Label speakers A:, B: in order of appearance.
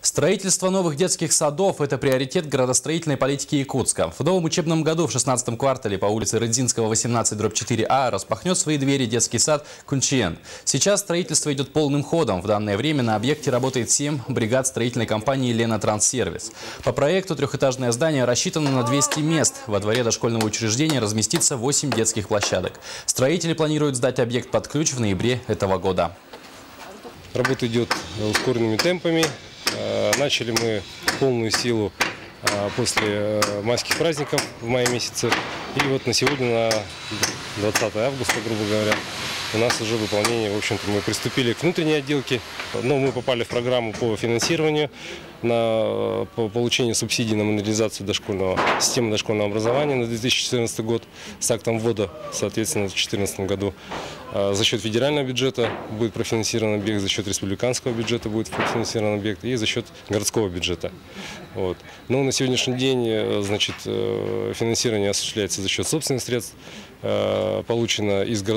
A: Строительство новых детских садов – это приоритет градостроительной политики Якутска. В новом учебном году в 16-м квартале по улице Рыдзинского, 18/4А распахнет свои двери детский сад Кунчиен. Сейчас строительство идет полным ходом. В данное время на объекте работает 7 бригад строительной компании «Ленотранссервис». По проекту трехэтажное здание рассчитано на 200 мест. Во дворе дошкольного учреждения разместится 8 детских площадок. Строители планируют сдать объект под ключ в ноябре этого года.
B: Работа идет ускоренными темпами. Начали мы в полную силу после майских праздников в мае месяце. И вот на сегодня, на 20 августа, грубо говоря, у нас уже выполнение, в общем-то, мы приступили к внутренней отделке. Но мы попали в программу по финансированию, по получению субсидий на модернизацию системы дошкольного образования на 2014 год с актом ввода, соответственно, в 2014 году. За счет федерального бюджета будет профинансирован объект, за счет республиканского бюджета будет профинансирован объект и за счет городского бюджета. Вот. Но на сегодняшний день, значит, финансирование осуществляется за счет собственных средств, получено из городского